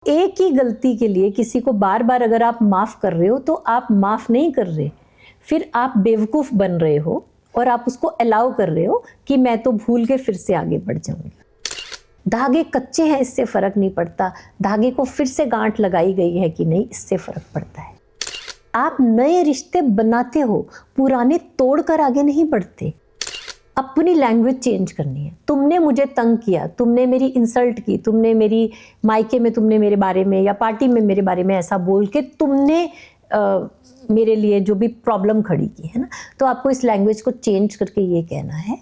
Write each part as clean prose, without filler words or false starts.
एक ही गलती के लिए किसी को बार बार अगर आप माफ कर रहे हो तो आप माफ नहीं कर रहे, फिर आप बेवकूफ बन रहे हो और आप उसको अलाउ कर रहे हो कि मैं तो भूल के फिर से आगे बढ़ जाऊंगी। धागे कच्चे हैं इससे फर्क नहीं पड़ता, धागे को फिर से गांठ लगाई गई है कि नहीं इससे फर्क पड़ता है। आप नए रिश्ते बनाते हो, पुराने तोड़कर आगे नहीं बढ़ते। अपनी लैंग्वेज चेंज करनी है। तुमने मुझे तंग किया, तुमने मेरी इंसल्ट की, तुमने मेरी मायके में तुमने मेरे बारे में या पार्टी में मेरे बारे में ऐसा बोल के तुमने मेरे लिए जो भी प्रॉब्लम खड़ी की है ना, तो आपको इस लैंग्वेज को चेंज करके ये कहना है,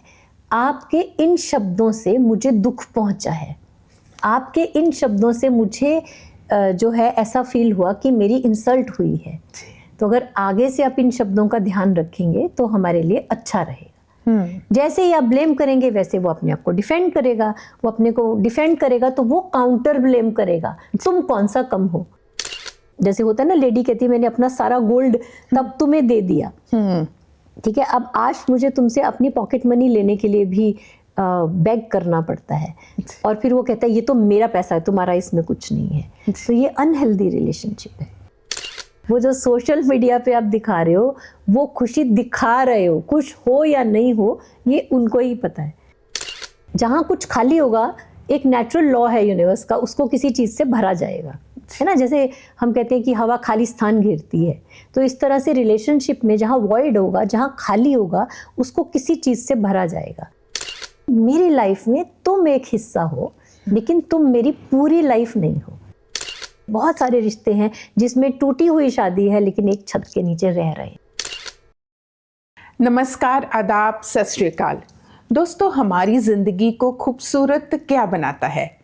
आपके इन शब्दों से मुझे दुख पहुंचा है, आपके इन शब्दों से मुझे जो है ऐसा फील हुआ कि मेरी इंसल्ट हुई है। तो अगर आगे से आप इन शब्दों का ध्यान रखेंगे तो हमारे लिए अच्छा रहेगा। जैसे ही आप ब्लेम करेंगे वैसे वो अपने आप को डिफेंड करेगा, वो अपने को डिफेंड करेगा तो वो काउंटर ब्लेम करेगा, तुम कौन सा कम हो। जैसे होता है ना, लेडी कहती है मैंने अपना सारा गोल्ड तब तुम्हें दे दिया, ठीक है, अब आज मुझे तुमसे अपनी पॉकेट मनी लेने के लिए भी बेग करना पड़ता है, और फिर वो कहता है ये तो मेरा पैसा है, तुम्हारा इसमें कुछ नहीं है। तो ये अनहेल्दी रिलेशनशिप है। वो जो सोशल मीडिया पे आप दिखा रहे हो, वो खुशी दिखा रहे हो, खुश हो या नहीं हो ये उनको ही पता है। जहाँ कुछ खाली होगा, एक नेचुरल लॉ है यूनिवर्स का, उसको किसी चीज़ से भरा जाएगा, है ना। जैसे हम कहते हैं कि हवा खाली स्थान घेरती है, तो इस तरह से रिलेशनशिप में जहाँ वॉइड होगा, जहाँ खाली होगा, उसको किसी चीज़ से भरा जाएगा। मेरी लाइफ में तुम एक हिस्सा हो, लेकिन तुम मेरी पूरी लाइफ नहीं हो। बहुत सारे रिश्ते हैं जिसमें टूटी हुई शादी है लेकिन एक छत के नीचे रह रहे हैं। नमस्कार, आदाब, सत श्री अकाल। दोस्तों, हमारी जिंदगी को खूबसूरत क्या बनाता है?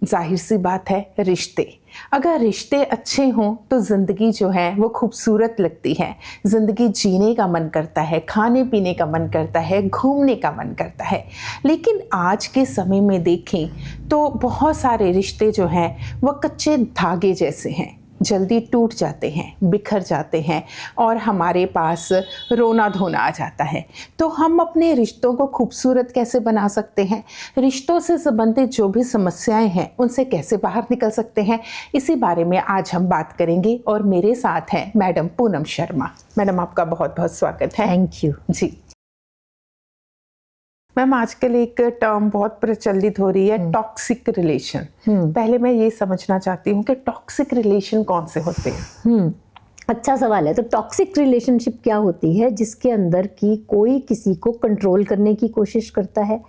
जाहिर सी बात है, रिश्ते। अगर रिश्ते अच्छे हों तो ज़िंदगी जो है वो खूबसूरत लगती है। ज़िंदगी जीने का मन करता है, खाने पीने का मन करता है, घूमने का मन करता है। लेकिन आज के समय में देखें तो बहुत सारे रिश्ते जो हैं वो कच्चे धागे जैसे हैं, जल्दी टूट जाते हैं, बिखर जाते हैं और हमारे पास रोना धोना आ जाता है। तो हम अपने रिश्तों को खूबसूरत कैसे बना सकते हैं? रिश्तों से संबंधित जो भी समस्याएं हैं उनसे कैसे बाहर निकल सकते हैं, इसी बारे में आज हम बात करेंगे। और मेरे साथ हैं मैडम पूनम शर्मा। मैडम, आपका बहुत बहुत स्वागत है। थैंक यू जी मैम, आजकल एक टर्म बहुत प्रचलित हो रही है, टॉक्सिक रिलेशन। पहले मैं ये समझना चाहती हूँ कि टॉक्सिक रिलेशन कौन से होते हैं? अच्छा सवाल है। तो टॉक्सिक रिलेशनशिप क्या होती है? जिसके अंदर की कोई किसी को कंट्रोल करने की कोशिश करता है,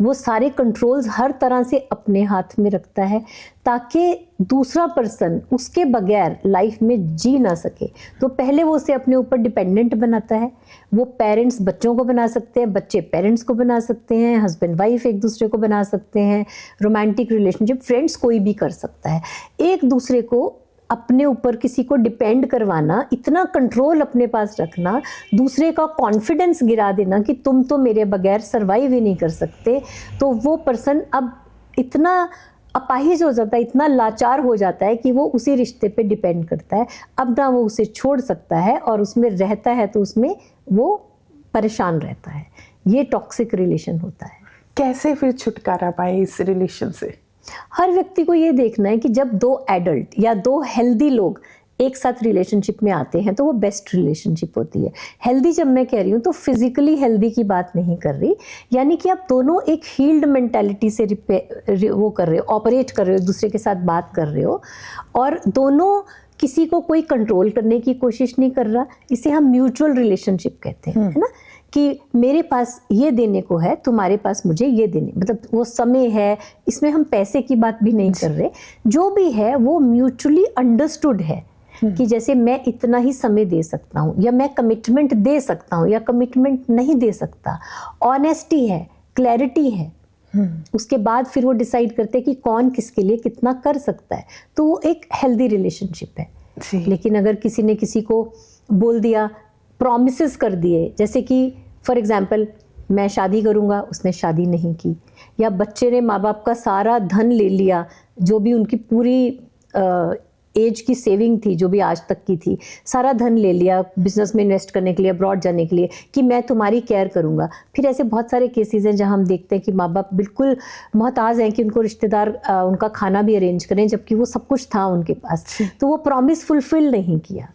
वो सारे कंट्रोल्स हर तरह से अपने हाथ में रखता है ताकि दूसरा पर्सन उसके बगैर लाइफ में जी ना सके। तो पहले वो उसे अपने ऊपर डिपेंडेंट बनाता है। वो पेरेंट्स बच्चों को बना सकते हैं, बच्चे पेरेंट्स को बना सकते हैं, हस्बैंड वाइफ एक दूसरे को बना सकते हैं, रोमांटिक रिलेशनशिप फ्रेंड्स कोई भी कर सकता है। एक दूसरे को अपने ऊपर किसी को डिपेंड करवाना, इतना कंट्रोल अपने पास रखना, दूसरे का कॉन्फिडेंस गिरा देना कि तुम तो मेरे बगैर सर्वाइव ही नहीं कर सकते, तो वो पर्सन अब इतना अपाहिज हो जाता है, इतना लाचार हो जाता है कि वो उसी रिश्ते पे डिपेंड करता है। अब ना वो उसे छोड़ सकता है और उसमें रहता है तो उसमें वो परेशान रहता है। ये टॉक्सिक रिलेशन होता है। कैसे फिर छुटकारा पाए इस रिलेशन से? हर व्यक्ति को ये देखना है कि जब दो एडल्ट या दो हेल्दी लोग एक साथ रिलेशनशिप में आते हैं तो वो बेस्ट रिलेशनशिप होती है। हेल्दी जब मैं कह रही हूँ तो फिजिकली हेल्दी की बात नहीं कर रही, यानी कि आप दोनों एक हील्ड मेंटालिटी से वो कर रहे हो, ऑपरेट कर रहे हो, दूसरे के साथ बात कर रहे हो, और दोनों किसी को कोई कंट्रोल करने की कोशिश नहीं कर रहा। इसे हम म्यूचुअल रिलेशनशिप कहते हैं, है ना, कि मेरे पास ये देने को है, तुम्हारे पास मुझे ये देने, मतलब वो समय है, इसमें हम पैसे की बात भी नहीं कर रहे। जो भी है वो म्यूचुअली अंडरस्टूड है कि जैसे मैं इतना ही समय दे सकता हूँ, या मैं कमिटमेंट दे सकता हूँ, या कमिटमेंट नहीं दे सकता। ऑनेस्टी है, क्लैरिटी है। उसके बाद फिर वो डिसाइड करते हैं कि कौन किसके लिए कितना कर सकता है। तो वो एक हेल्दी रिलेशनशिप है। लेकिन अगर किसी ने किसी को बोल दिया, प्रॉमिसेस कर दिए, जैसे कि फॉर एग्जाम्पल मैं शादी करूँगा, उसने शादी नहीं की, या बच्चे ने माँ बाप का सारा धन ले लिया, जो भी उनकी पूरी एज की सेविंग थी जो भी आज तक की थी, सारा धन ले लिया बिजनेस में इन्वेस्ट करने के लिए, अब्रॉड जाने के लिए, कि मैं तुम्हारी केयर करूंगा। फिर ऐसे बहुत सारे केसेस हैं जहां हम देखते हैं कि माँ बाप बिल्कुल मोहताज हैं कि उनको रिश्तेदार उनका खाना भी अरेंज करें, जबकि वो सब कुछ था उनके पास, तो वो प्रॉमिस फुलफिल नहीं किया।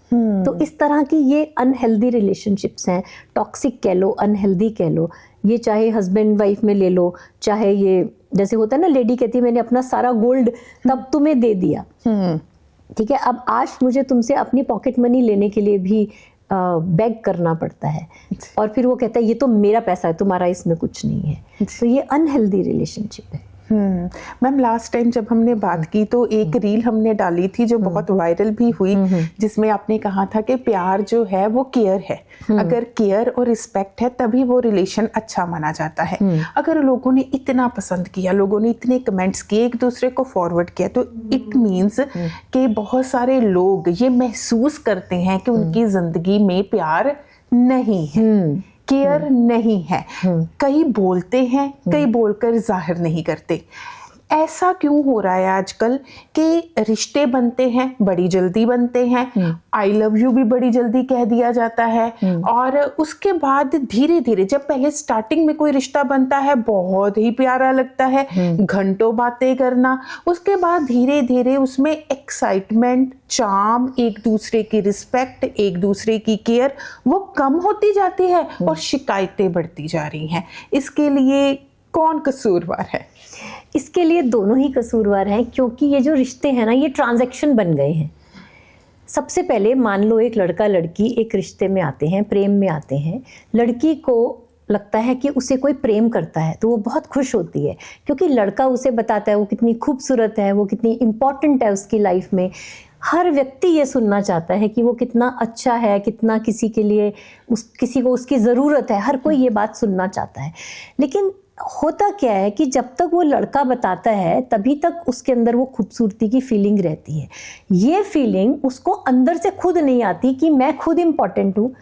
तो इस तरह की ये अनहेल्दी रिलेशनशिप्स हैं, टॉक्सिक कह लो, अनहेल्दी कह लो, ये चाहे हस्बैंड वाइफ में ले लो, चाहे ये जैसे होता है ना, लेडी कहती है मैंने अपना सारा गोल्ड तब तुम्हें दे दिया, ठीक है, अब आज मुझे तुमसे अपनी पॉकेट मनी लेने के लिए भी बेग करना पड़ता है, और फिर वो कहता है ये तो मेरा पैसा है, तुम्हारा इसमें कुछ नहीं है। तो ये अनहेल्दी रिलेशनशिप है। मैम लास्ट टाइम जब हमने बात की तो एक रील हमने डाली थी जो बहुत वायरल भी हुई, जिसमें आपने कहा था कि प्यार जो है वो केयर है, अगर केयर और रिस्पेक्ट है तभी वो रिलेशन अच्छा माना जाता है। अगर लोगों ने इतना पसंद किया, लोगों ने इतने कमेंट्स किए, एक दूसरे को फॉरवर्ड किया, तो इट मीन्स कि बहुत सारे लोग ये महसूस करते हैं कि उनकी जिंदगी में प्यार नहीं है, केयर नहीं है। कई बोलते हैं, कई बोलकर जाहिर नहीं करते। ऐसा क्यों हो रहा है आजकल कि रिश्ते बनते हैं, बड़ी जल्दी बनते हैं, आई लव यू भी बड़ी जल्दी कह दिया जाता है, और उसके बाद धीरे धीरे, जब पहले स्टार्टिंग में कोई रिश्ता बनता है बहुत ही प्यारा लगता है, घंटों बातें करना, उसके बाद धीरे धीरे उसमें एक्साइटमेंट, चार्म, एक दूसरे की रिस्पेक्ट, एक दूसरे की केयर वो कम होती जाती है और शिकायतें बढ़ती जा रही हैं। इसके लिए कौन कसूरवार है? इसके लिए दोनों ही कसूरवार हैं, क्योंकि ये जो रिश्ते हैं ना, ये ट्रांजैक्शन बन गए हैं। सबसे पहले मान लो एक लड़का लड़की एक रिश्ते में आते हैं, प्रेम में आते हैं, लड़की को लगता है कि उसे कोई प्रेम करता है तो वो बहुत खुश होती है, क्योंकि लड़का उसे बताता है वो कितनी खूबसूरत है, वो कितनी इम्पॉर्टेंट है उसकी लाइफ में। हर व्यक्ति ये सुनना चाहता है कि वो कितना अच्छा है, कितना किसी के लिए किसी को उसकी ज़रूरत है, हर कोई ये बात सुनना चाहता है। लेकिन होता क्या है कि जब तक वो लड़का बताता है तभी तक उसके अंदर वो खूबसूरती की फीलिंग रहती है। ये फीलिंग उसको अंदर से खुद नहीं आती कि मैं खुद इम्पॉर्टेंट हूँ,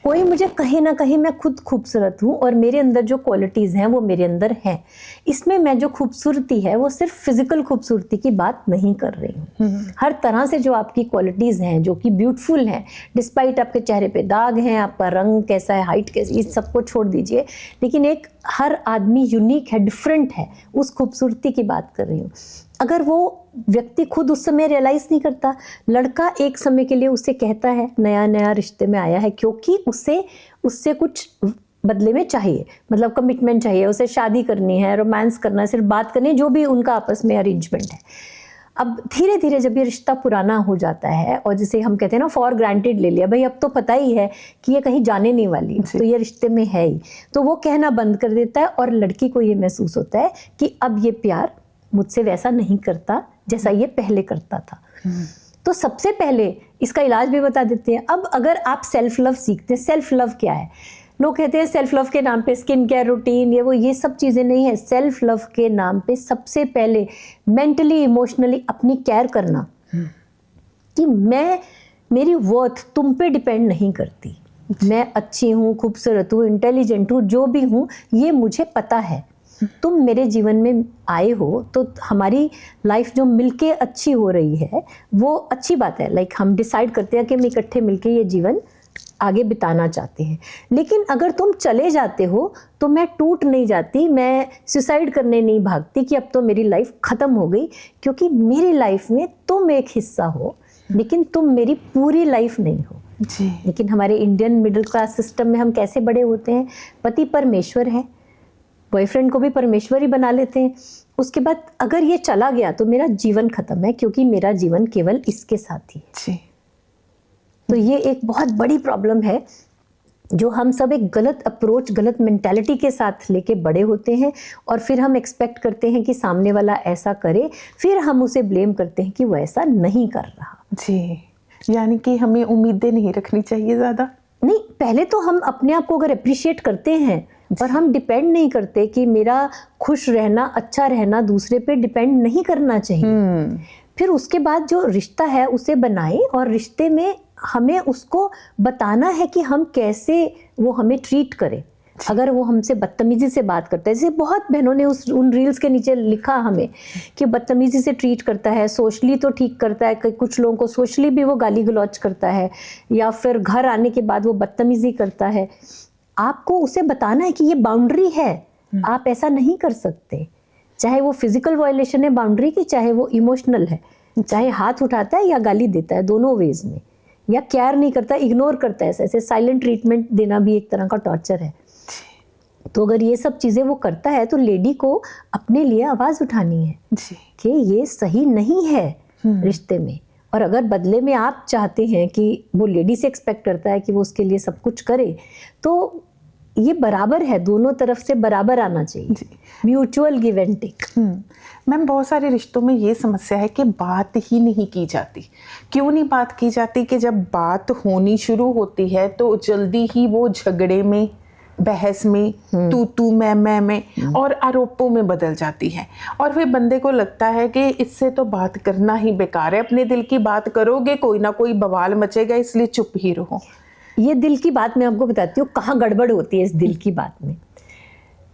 कोई मुझे कहीं ना कहीं मैं खुद खूबसूरत हूँ और मेरे अंदर जो क्वालिटीज़ हैं वो मेरे अंदर हैं। इसमें मैं जो खूबसूरती है वो सिर्फ फिजिकल खूबसूरती की बात नहीं कर रही हूँ। हर तरह से जो आपकी क्वालिटीज़ हैं, जो कि ब्यूटीफुल हैं, डिस्पाइट आपके चेहरे पे दाग हैं, आपका रंग कैसा है, हाइट कैसी, इस सबको छोड़ दीजिए, लेकिन एक हर आदमी यूनिक है, डिफरेंट है, उस खूबसूरती की बात कर रही हूँ। अगर वो व्यक्ति खुद उस समय रियलाइज़ नहीं करता, लड़का एक समय के लिए उसे कहता है, नया नया रिश्ते में आया है, क्योंकि उससे कुछ बदले में चाहिए, मतलब कमिटमेंट चाहिए, उसे शादी करनी है, रोमांस करना है, सिर्फ बात करनी है, जो भी उनका आपस में अरेंजमेंट है। अब धीरे धीरे जब ये रिश्ता पुराना हो जाता है और जिसे हम कहते हैं ना फॉर ग्रांटेड ले लिया, भाई अब तो पता ही है कि ये कहीं जाने नहीं वाली, तो ये रिश्ते में है ही, तो वो कहना बंद कर देता है और लड़की को ये महसूस होता है कि अब ये प्यार मुझसे वैसा नहीं करता जैसा ये पहले करता था। तो सबसे पहले इसका इलाज भी बता देते हैं। अब अगर आप सेल्फ लव सीखते हैं, सेल्फ लव क्या है? लोग कहते हैं सेल्फ लव के नाम पे स्किन केयर रूटीन, ये सब चीज़ें नहीं है। सेल्फ लव के नाम पे सबसे पहले मेंटली इमोशनली अपनी केयर करना, कि मेरी वर्थ तुम पे डिपेंड नहीं करती, मैं अच्छी हूँ, खूबसूरत हूँ, इंटेलिजेंट हूँ, जो भी हूँ ये मुझे पता है। तुम मेरे जीवन में आए हो तो हमारी लाइफ जो मिलके अच्छी हो रही है वो अच्छी बात है। लाइक हम डिसाइड करते हैं कि हम इकट्ठे मिलके ये जीवन आगे बिताना चाहते हैं। लेकिन अगर तुम चले जाते हो तो मैं टूट नहीं जाती, मैं सुसाइड करने नहीं भागती कि अब तो मेरी लाइफ ख़त्म हो गई, क्योंकि मेरी लाइफ में तुम एक हिस्सा हो लेकिन तुम मेरी पूरी लाइफ नहीं हो जी। लेकिन हमारे इंडियन मिडिल क्लास सिस्टम में हम कैसे बड़े होते हैं, पति परमेश्वर है, बॉयफ्रेंड को भी परमेश्वर ही बना लेते हैं। उसके बाद अगर ये चला गया तो मेरा जीवन खत्म है, क्योंकि मेरा जीवन केवल इसके साथ ही है। जी। तो ये एक बहुत बड़ी प्रॉब्लम है जो हम सब एक गलत अप्रोच, गलत मेंटालिटी के साथ लेके बड़े होते हैं और फिर हम एक्सपेक्ट करते हैं कि सामने वाला ऐसा करे, फिर हम उसे ब्लेम करते हैं कि वो ऐसा नहीं कर रहा। जी, यानी कि हमें उम्मीदें नहीं रखनी चाहिए ज़्यादा। नहीं, पहले तो हम अपने आप को अगर अप्रिशिएट करते हैं और हम डिपेंड नहीं करते कि मेरा खुश रहना, अच्छा रहना दूसरे पे डिपेंड नहीं करना चाहिए। फिर उसके बाद जो रिश्ता है उसे बनाए और रिश्ते में हमें उसको बताना है कि हम कैसे वो हमें ट्रीट करे। अगर वो हमसे बदतमीजी से बात करता है, जैसे बहुत बहनों ने उन रील्स के नीचे लिखा हमें कि बदतमीजी से ट्रीट करता है, सोशली तो ठीक करता है, कुछ लोगों को सोशली भी वो गाली गलौज करता है, या फिर घर आने के बाद वो बदतमीजी करता है, आपको उसे बताना है कि ये बाउंड्री है, आप ऐसा नहीं कर सकते। चाहे वो फिजिकल वायलेशन है बाउंड्री की, चाहे वो इमोशनल है, चाहे हाथ उठाता है या गाली देता है, दोनों वेज में, या केयर नहीं करता, इग्नोर करता है, ऐसे साइलेंट ट्रीटमेंट देना भी एक तरह का टॉर्चर है। तो अगर ये सब चीज़ें वो करता है तो लेडी को अपने लिए आवाज़ उठानी है कि ये सही नहीं है रिश्ते में। और अगर बदले में आप चाहते हैं कि वो लेडी से एक्सपेक्ट करता है कि वो उसके लिए सब कुछ करे, तो ये बराबर है, दोनों तरफ से बराबर आना चाहिए, mutual give and take. Ma'am, बहुत सारे रिश्तों में ये समस्या है कि बात ही नहीं की जाती। क्यों नहीं बात की जाती? कि जब बात होनी शुरू होती है तो जल्दी ही वो झगड़े में, बहस में, तू मैं और आरोपों में बदल जाती है, और फिर बंदे को लगता है कि इससे तो बात करना ही बेकार है, अपने दिल की बात करोगे कोई ना कोई बवाल मचेगा, इसलिए चुप ही रहो। ये दिल की बात मैं आपको बताती हूँ कहाँ गड़बड़ होती है इस दिल की बात में।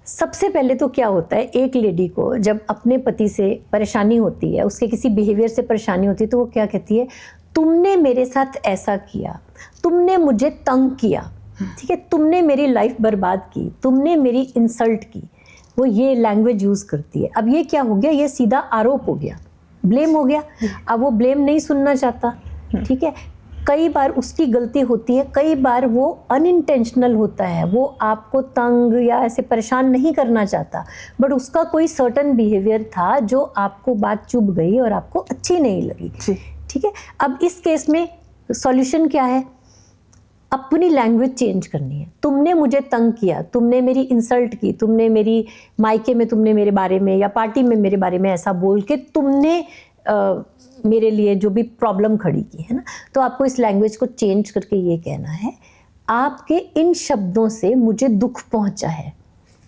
सबसे पहले तो क्या होता है, एक लेडी को जब अपने पति से परेशानी होती है, उसके किसी बिहेवियर से परेशानी होती है, तो वो क्या कहती है, तुमने मेरे साथ ऐसा किया, तुमने मुझे तंग किया, ठीक है, तुमने मेरी लाइफ बर्बाद की, तुमने मेरी इंसल्ट की। वो ये लैंग्वेज यूज़ करती है। अब ये क्या हो गया, ये सीधा आरोप हो गया, ब्लेम हो गया। अब वो ब्लेम नहीं सुनना चाहता, ठीक है। कई बार उसकी गलती होती है, कई बार वो अनइंटेंशनल होता है, वो आपको तंग या ऐसे परेशान नहीं करना चाहता, बट उसका कोई सर्टन बिहेवियर था जो आपको बात चुभ गई और आपको अच्छी नहीं लगी, ठीक है। अब इस केस में सॉल्यूशन क्या है, अपनी लैंग्वेज चेंज करनी है। तुमने मुझे तंग किया, तुमने मेरी इंसल्ट की, तुमने मेरी मायके में तुमने मेरे बारे में या पार्टी में मेरे बारे में ऐसा बोल के तुमने मेरे लिए जो भी प्रॉब्लम खड़ी की है ना, तो आपको इस लैंग्वेज को चेंज करके ये कहना है, आपके इन शब्दों से मुझे दुख पहुंचा है,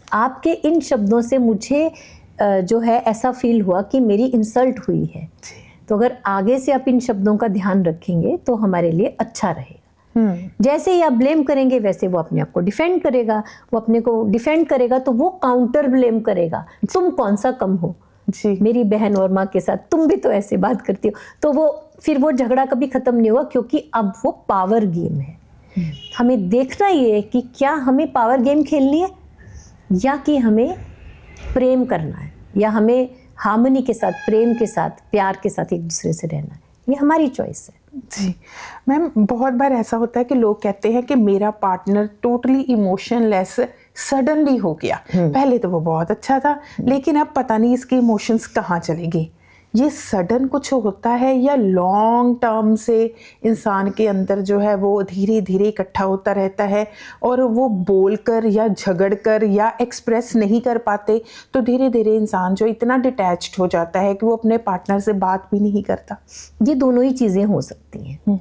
आपके इन शब्दों से मुझे जो है ऐसा फील हुआ कि मेरी इंसल्ट हुई है। तो अगर आगे से आप इन शब्दों का ध्यान रखेंगे तो हमारे लिए अच्छा रहेगा। जैसे ही आप ब्लेम करेंगे वैसे वो अपने आप को डिफेंड करेगा, वो अपने को डिफेंड करेगा तो वो काउंटर ब्लेम करेगा, तुम कौन सा कम हो जी, मेरी बहन और माँ के साथ तुम भी तो ऐसे बात करती हो। तो वो फिर वो झगड़ा कभी खत्म नहीं होगा, क्योंकि अब वो पावर गेम है। हमें देखना ये है कि क्या हमें पावर गेम खेलनी है या कि हमें प्रेम करना है, या हमें हार्मनी के साथ, प्रेम के साथ, प्यार के साथ एक दूसरे से रहना है। ये हमारी चॉइस है। जी मैम, बहुत बार ऐसा होता है कि लोग कहते हैं कि मेरा पार्टनर टोटली इमोशनलेस सडनली हो गया, पहले तो वो बहुत अच्छा था लेकिन अब पता नहीं इसके इमोशंस कहाँ चले गए। ये सडन कुछ होता है या लॉन्ग टर्म से इंसान के अंदर जो है वो धीरे धीरे इकट्ठा होता रहता है और वो बोलकर या झगड़कर या एक्सप्रेस नहीं कर पाते, तो धीरे धीरे इंसान जो इतना डिटैच्ड हो जाता है कि वो अपने पार्टनर से बात भी नहीं करता। ये दोनों ही चीज़ें हो सकती हैं,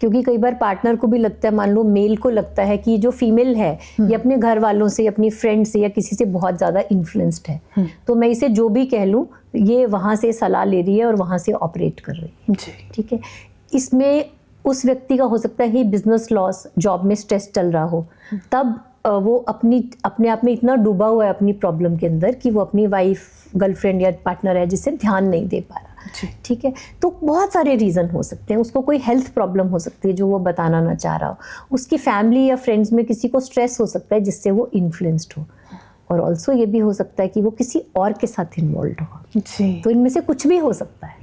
क्योंकि कई बार पार्टनर को भी लगता है, मान लो मेल को लगता है कि जो फीमेल है ये अपने घर वालों से, अपनी फ्रेंड से या किसी से बहुत ज़्यादा इन्फ्लुएंस्ड है, तो मैं इसे जो भी कह लूँ ये वहाँ से सलाह ले रही है और वहाँ से ऑपरेट कर रही है, ठीक है। इसमें उस व्यक्ति का हो सकता है कि बिजनेस लॉस, जॉब में स्ट्रेस चल रहा हो, तब वो अपने आप में इतना डूबा हुआ है अपनी प्रॉब्लम के अंदर कि वो अपनी वाइफ, गर्लफ्रेंड या पार्टनर है जिससे ध्यान नहीं दे पा रहा, ठीक है। तो बहुत सारे रीज़न हो सकते हैं। उसको कोई हेल्थ प्रॉब्लम हो सकती है जो वो बताना ना चाह रहा हो, उसकी फैमिली या फ्रेंड्स में किसी को स्ट्रेस हो सकता है जिससे वो इन्फ्लुएंस्ड हो, और ऑल्सो ये भी हो सकता है कि वो किसी और के साथ इन्वॉल्व हो जी। तो इनमें से कुछ भी हो सकता है।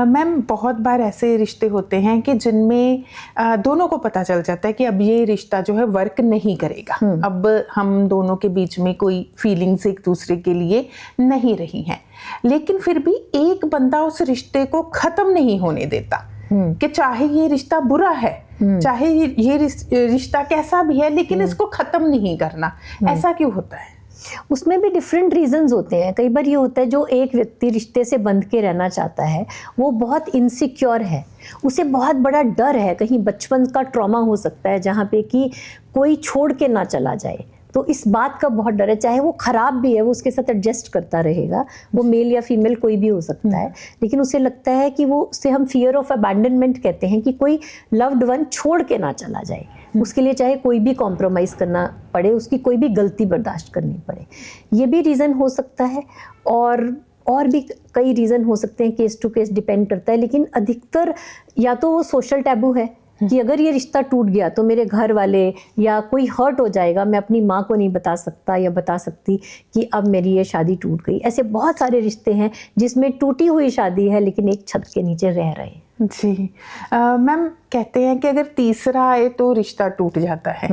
मैम, बहुत बार ऐसे रिश्ते होते हैं कि जिनमें दोनों को पता चल जाता है कि अब ये रिश्ता जो है वर्क नहीं करेगा, अब हम दोनों के बीच में कोई फीलिंग्स एक दूसरे के लिए नहीं रही हैं, लेकिन फिर भी एक बंदा उस रिश्ते को ख़त्म नहीं होने देता कि चाहे ये रिश्ता बुरा है, चाहे ये रिश्ता कैसा भी है, लेकिन इसको ख़त्म नहीं करना। ऐसा क्यों होता है? उसमें भी डिफरेंट रीजंस होते हैं। कई बार ये होता है जो एक व्यक्ति रिश्ते से बंध के रहना चाहता है वो बहुत इनसिक्योर है, उसे बहुत बड़ा डर है, कहीं बचपन का ट्रॉमा हो सकता है जहाँ पे कि कोई छोड़ के ना चला जाए, तो इस बात का बहुत डर है। चाहे वो खराब भी है, वो उसके साथ एडजस्ट करता रहेगा, वो मेल या फीमेल कोई भी हो सकता है, लेकिन उसे लगता है कि वो, उसे हम फियर ऑफ अबैंडनमेंट कहते हैं कि कोई लव्ड वन छोड़ के ना चला जाए। उसके लिए चाहे कोई भी कॉम्प्रोमाइज़ करना पड़े, उसकी कोई भी गलती बर्दाश्त करनी पड़े, ये भी रीज़न हो सकता है। और भी कई रीज़न हो सकते हैं, केस टू केस डिपेंड करता है। लेकिन अधिकतर या तो वो सोशल टैबू है कि अगर ये रिश्ता टूट गया तो मेरे घर वाले या कोई हर्ट हो जाएगा, मैं अपनी माँ को नहीं बता सकता या बता सकती कि अब मेरी ये शादी टूट गई। ऐसे बहुत सारे रिश्ते हैं जिसमें टूटी हुई शादी है लेकिन एक छत के नीचे रह रहे हैं। जी मैम, कहते हैं कि अगर तीसरा आए तो रिश्ता टूट जाता है,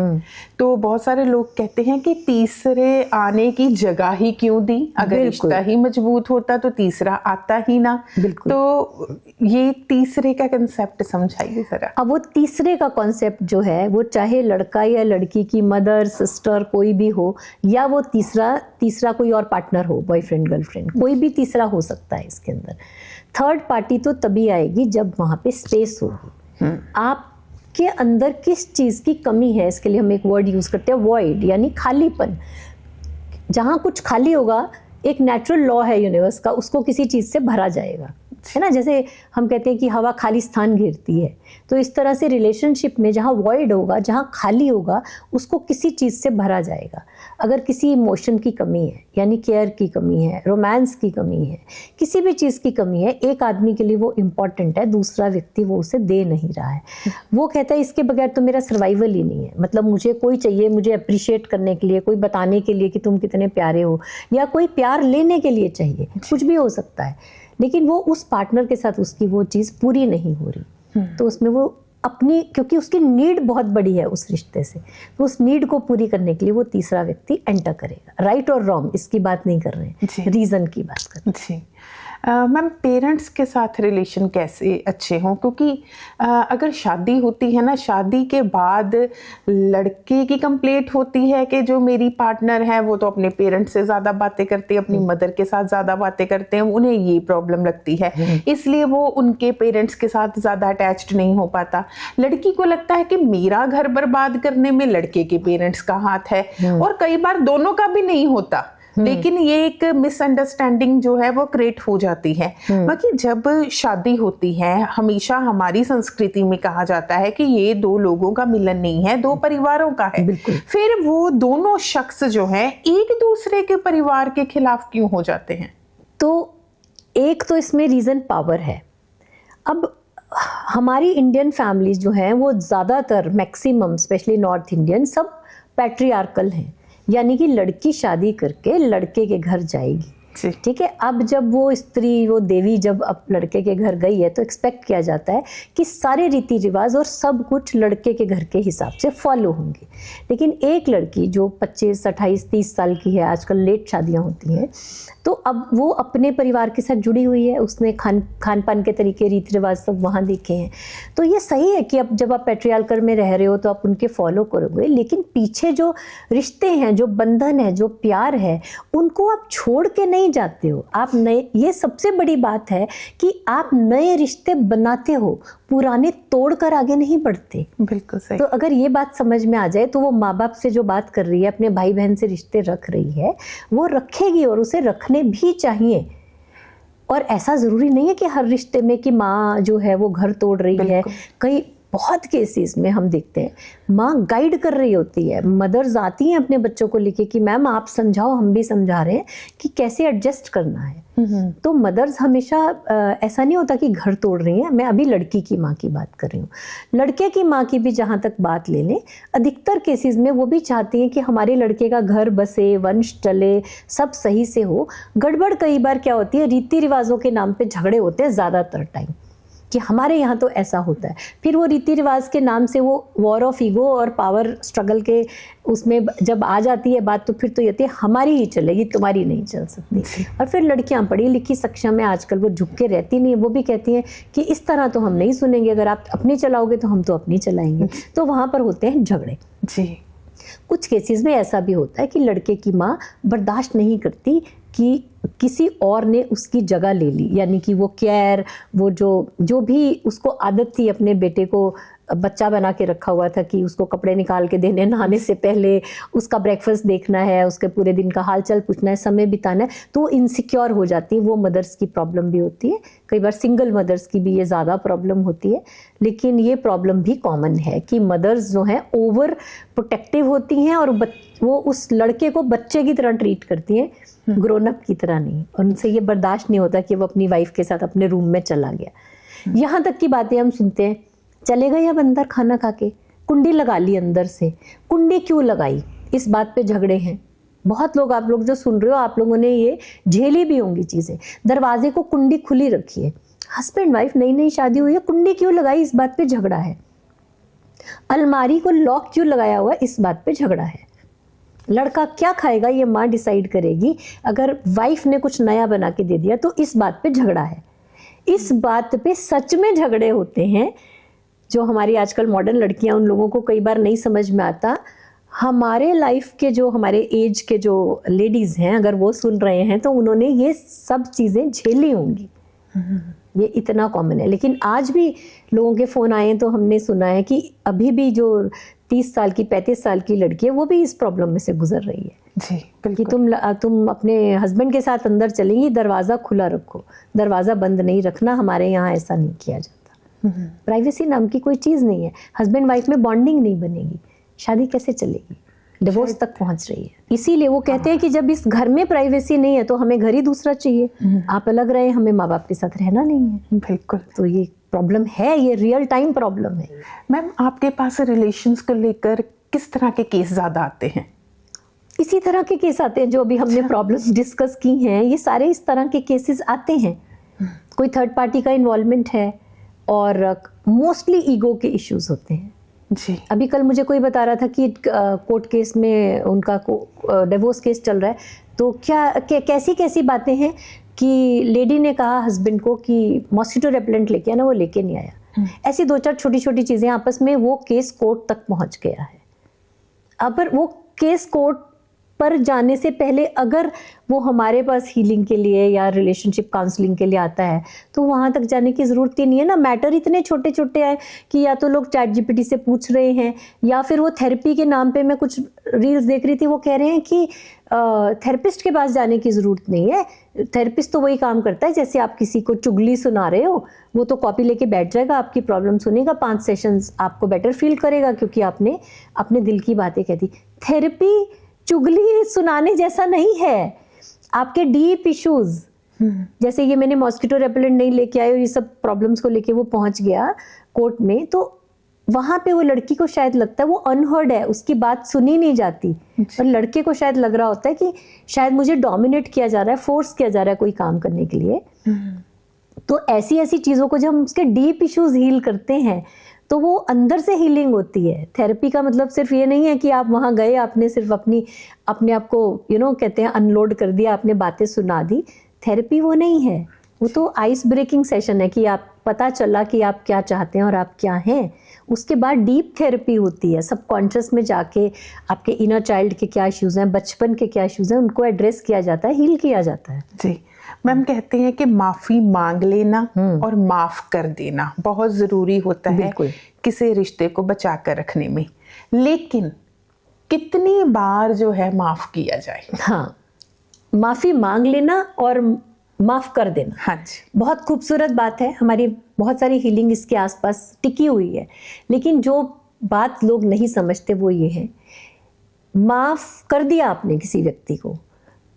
तो बहुत सारे लोग कहते हैं कि तीसरे आने की जगह ही क्यों दी, अगर रिश्ता ही मजबूत होता तो तीसरा आता ही ना। तो ये तीसरे का कंसेप्ट समझाइए जरा। अब वो तीसरे का कॉन्सेप्ट जो है, वो चाहे लड़का या लड़की की मदर, सिस्टर कोई भी हो, या वो तीसरा कोई और पार्टनर हो, बॉयफ्रेंड गर्लफ्रेंड, कोई भी तीसरा हो सकता है इसके अंदर। थर्ड पार्टी तो तभी आएगी जब वहाँ पे स्पेस होगी। आपके अंदर किस चीज़ की कमी है, इसके लिए हम एक वर्ड यूज़ करते हैं, वॉइड, यानी खालीपन। जहाँ कुछ खाली होगा, एक नेचुरल लॉ है यूनिवर्स का, उसको किसी चीज़ से भरा जाएगा, है ना। जैसे हम कहते हैं कि हवा खाली स्थान घेरती है, तो इस तरह से रिलेशनशिप में जहाँ वॉइड होगा, जहाँ खाली होगा, उसको किसी चीज़ से भरा जाएगा। अगर किसी इमोशन की कमी है, यानी केयर की कमी है, रोमांस की कमी है, किसी भी चीज़ की कमी है, एक आदमी के लिए वो इम्पॉर्टेंट है, दूसरा व्यक्ति वो उसे दे नहीं रहा है। वो कहता है इसके बगैर तो मेरा सर्वाइवल ही नहीं है, मतलब मुझे कोई चाहिए, मुझे अप्रिशिएट करने के लिए, कोई बताने के लिए कि तुम कितने प्यारे हो, या कोई प्यार लेने के लिए चाहिए, कुछ भी हो सकता है। लेकिन वो उस पार्टनर के साथ उसकी वो चीज़ पूरी नहीं हो रही, तो उसमें वो अपनी, क्योंकि उसकी नीड बहुत बड़ी है उस रिश्ते से, तो उस नीड को पूरी करने के लिए वो तीसरा व्यक्ति एंटर करेगा। राइट और रॉन्ग इसकी बात नहीं कर रहे हैं, रीज़न की बात कर रहे हैं। मैम, पेरेंट्स के साथ रिलेशन कैसे अच्छे हों, क्योंकि अगर शादी होती है ना, शादी के बाद लड़के की कंप्लेंट होती है कि जो मेरी पार्टनर है वो तो अपने पेरेंट्स से ज़्यादा बातें करते हैं, अपनी मदर के साथ ज़्यादा बातें करते हैं, उन्हें ये प्रॉब्लम लगती है, इसलिए वो उनके पेरेंट्स के साथ ज़्यादा अटैच्ड नहीं हो पाता। लड़की को लगता है कि मेरा घर बर्बाद करने में लड़के के पेरेंट्स का हाथ है, और कई बार दोनों का भी नहीं होता, लेकिन ये एक मिसअंडरस्टैंडिंग जो है वो क्रिएट हो जाती है। बाकी जब शादी होती है, हमेशा हमारी संस्कृति में कहा जाता है कि ये दो लोगों का मिलन नहीं है, दो परिवारों का है। फिर वो दोनों शख्स जो है एक दूसरे के परिवार के खिलाफ क्यों हो जाते हैं? तो एक तो इसमें रीज़न पावर है। अब हमारी इंडियन फैमिलीज जो हैं वो ज़्यादातर, मैक्सिमम, स्पेशली नॉर्थ इंडियन, सब पैट्रियार्कल हैं, यानी कि लड़की शादी करके लड़के के घर जाएगी, ठीक है। अब जब वो स्त्री, वो देवी जब अब लड़के के घर गई है, तो एक्सपेक्ट किया जाता है कि सारे रीति रिवाज और सब कुछ लड़के के घर के हिसाब से फॉलो होंगे। लेकिन एक लड़की जो 25, 28, 30 साल की है, आजकल लेट शादियां होती हैं, तो अब वो अपने परिवार के साथ जुड़ी हुई है, उसने खान पान के तरीके, रीति रिवाज सब वहाँ देखे हैं। तो ये सही है कि अब जब आप पैट्रियार्कल में रह रहे हो तो आप उनके फॉलो करोगे, लेकिन पीछे जो रिश्ते हैं, जो बंधन है, जो प्यार है, उनको आप छोड़ के नहीं जाते हो। आप नए, ये सबसे बड़ी बात है कि आप नए रिश्ते बनाते हो, पुराने तोड़कर आगे नहीं बढ़ते। बिल्कुल सही। तो अगर ये बात समझ में आ जाए तो वो माँ बाप से जो बात कर रही है, अपने भाई बहन से रिश्ते रख रही है, वो रखेगी और उसे रखने भी चाहिए। और ऐसा ज़रूरी नहीं है कि हर रिश्ते में कि माँ जो है वो घर तोड़ रही है। कई बहुत केसेस में हम देखते हैं माँ गाइड कर रही होती है, मदर्स आती हैं अपने बच्चों को लेके कि मैम आप समझाओ, हम भी समझा रहे हैं कि कैसे एडजस्ट करना है। तो मदर्स हमेशा ऐसा नहीं होता कि घर तोड़ रही हैं। मैं अभी लड़की की माँ की बात कर रही हूँ, लड़के की माँ की भी जहाँ तक बात ले लें, अधिकतर केसेस में वो भी चाहती हैं कि हमारे लड़के का घर बसे, वंश चले, सब सही से हो। गड़बड़ कई बार क्या होती है, रीति रिवाजों के नाम पे झगड़े होते हैं ज़्यादातर टाइम, कि हमारे यहाँ तो ऐसा होता है। फिर वो रीति रिवाज के नाम से वो वॉर ऑफ ईगो और पावर स्ट्रगल के उसमें जब आ जाती है बात, तो फिर तो ये हमारी ही चलेगी, तुम्हारी नहीं चल सकती। और फिर लड़कियाँ पढ़ी लिखी सक्षम है आजकल, वो झुक के रहती नहीं है, वो भी कहती हैं कि इस तरह तो हम नहीं सुनेंगे, अगर आप अपनी चलाओगे तो हम तो अपनी चलाएंगे। तो वहाँ पर होते हैं झगड़े। जी, कुछ केसेस में ऐसा भी होता है कि लड़के की माँ बर्दाश्त नहीं करती कि किसी और ने उसकी जगह ले ली, यानी कि वो केयर, वो जो भी उसको आदत थी अपने बेटे को बच्चा बना के रखा हुआ था कि उसको कपड़े निकाल के देने नहाने से पहले, उसका ब्रेकफास्ट देखना है, उसके पूरे दिन का हालचाल पूछना है, समय बिताना है, तो वो इनसिक्योर हो जाती है। वो मदर्स की प्रॉब्लम भी होती है, कई बार सिंगल मदर्स की भी ये ज़्यादा प्रॉब्लम होती है। लेकिन ये प्रॉब्लम भी कॉमन है कि मदर्स जो हैं ओवर प्रोटेक्टिव होती हैं और वो उस लड़के को बच्चे की तरह ट्रीट करती हैं, ग्रोन अप की तरह नहीं। उनसे ये बर्दाश्त नहीं होता कि वो अपनी वाइफ के साथ अपने रूम में चला गया। यहाँ तक की बातें हम सुनते हैं, चले गए अब अंदर खाना खा के, कुंडी लगा ली अंदर से। कुंडी क्यों लगाई, इस बात पे झगड़े हैं। बहुत लोग, आप लोग जो सुन रहे हो, आप लोगों ने ये झेली भी होंगी चीज़ें। दरवाजे को कुंडी खुली रखिए, हस्बैंड वाइफ नई नई शादी हुई है, कुंडी क्यों लगाई, इस बात पे झगड़ा है। अलमारी को लॉक क्यों लगाया हुआ, इस बात पे झगड़ा है। लड़का क्या खाएगा ये माँ डिसाइड करेगी, अगर वाइफ ने कुछ नया बना के दे दिया तो इस बात पे झगड़ा है। इस बात पे सच में झगड़े होते हैं। जो हमारी आजकल मॉडर्न लड़कियां, उन लोगों को कई बार नहीं समझ में आता। हमारे लाइफ के जो, हमारे एज के जो लेडीज़ हैं, अगर वो सुन रहे हैं तो उन्होंने ये सब चीज़ें झेली होंगी। ये इतना कॉमन है। लेकिन आज भी लोगों के फ़ोन आए हैं तो हमने सुना है कि अभी भी जो 30 साल की 35 साल की लड़की है वो भी इस प्रॉब्लम में से गुजर रही है जी, कि तुम अपने हस्बैंड के साथ अंदर चलेंगी, दरवाज़ा खुला रखो, दरवाज़ा बंद नहीं रखना। हमारे यहाँ ऐसा नहीं किया जाता। प्राइवेसी नाम की कोई चीज़ नहीं है। हस्बैंड वाइफ में बॉन्डिंग नहीं बनेगी, शादी कैसे चलेगी, डिवोर्स तक पहुंच रही है। इसीलिए वो कहते हैं कि जब इस घर में प्राइवेसी नहीं है तो हमें घर ही दूसरा चाहिए। आप अलग रहे, हमें माँ बाप के साथ रहना नहीं है। बिल्कुल। तो ये प्रॉब्लम है, ये रियल टाइम प्रॉब्लम है। मैम, आपके पास रिलेशंस को लेकर किस तरह के केस ज़्यादा आते हैं? इसी तरह के केस आते हैं जो अभी हमने प्रॉब्लम्स डिस्कस की हैं, ये सारे इस तरह के केसेस आते हैं। कोई थर्ड पार्टी का इन्वॉल्वमेंट है और मोस्टली ईगो के इश्यूज होते हैं जी। अभी कल मुझे कोई बता रहा था कि कोर्ट केस में उनका डिवोर्स केस चल रहा है, तो कैसी कैसी बातें हैं कि लेडी ने कहा हस्बैंड को कि मॉस्किटो रेपेलेंट लेके आना, वो लेके नहीं आया। ऐसी 2-4 छोटी छोटी चीज़ें आपस में, वो केस कोर्ट तक पहुंच गया है। अब वो केस कोर्ट पर जाने से पहले अगर वो हमारे पास हीलिंग के लिए या रिलेशनशिप काउंसलिंग के लिए आता है तो वहाँ तक जाने की ज़रूरत ही नहीं है ना। मैटर इतने छोटे छोटे हैं कि या तो लोग चैट जीपीटी से पूछ रहे हैं, या फिर वो थेरेपी के नाम पे, मैं कुछ रील्स देख रही थी, वो कह रहे हैं कि थेरेपिस्ट के पास जाने की ज़रूरत नहीं है। थेरेपिस्ट तो वही काम करता है जैसे आप किसी को चुगली सुना रहे हो, वो तो कॉपी लेके बैठ जाएगा, आपकी प्रॉब्लम सुनेगा, 5 सेशंस आपको बेटर फील करेगा क्योंकि आपने अपने दिल की बातें कह दी। थेरेपी चुगली सुनाने जैसा नहीं है। आपके डीप इश्यूज, जैसे ये मैंने मॉस्किटो रेपेलेंट नहीं लेके आए और ये सब प्रॉब्लम्स को लेके वो पहुंच गया कोर्ट में, तो वहां पे वो लड़की को शायद लगता है वो अनहर्ड है, उसकी बात सुनी नहीं जाती, और लड़के को शायद लग रहा होता है कि शायद मुझे डोमिनेट किया जा रहा है, फोर्स किया जा रहा है कोई काम करने के लिए। तो ऐसी ऐसी चीज़ों को जब हम उसके डीप इश्यूज हील करते हैं तो वो अंदर से हीलिंग होती है। थेरेपी का मतलब सिर्फ ये नहीं है कि आप वहाँ गए, आपने सिर्फ अपने आप को कहते हैं अनलोड कर दिया, आपने बातें सुना दी। थेरेपी वो नहीं है, वो तो आइस ब्रेकिंग सेशन है कि आप पता चला कि आप क्या चाहते हैं और आप क्या हैं। उसके बाद डीप थेरेपी होती है, सबकॉन्शियस में जाके आपके इनर चाइल्ड के क्या इश्यूज़ हैं, बचपन के क्या इश्यूज़ हैं, उनको एड्रेस किया जाता है, हील किया जाता है। जी मैम, कहते हैं कि माफ़ी मांग लेना और माफ़ कर देना बहुत ज़रूरी होता है किसी रिश्ते को बचा कर रखने में। लेकिन कितनी बार जो है माफ़ किया जाए? हाँ, माफ़ी मांग लेना और माफ़ कर देना, हाँ जी, बहुत खूबसूरत बात है। हमारी बहुत सारी हीलिंग इसके आसपास टिकी हुई है। लेकिन जो बात लोग नहीं समझते वो ये है, माफ़ कर दिया आपने किसी व्यक्ति को,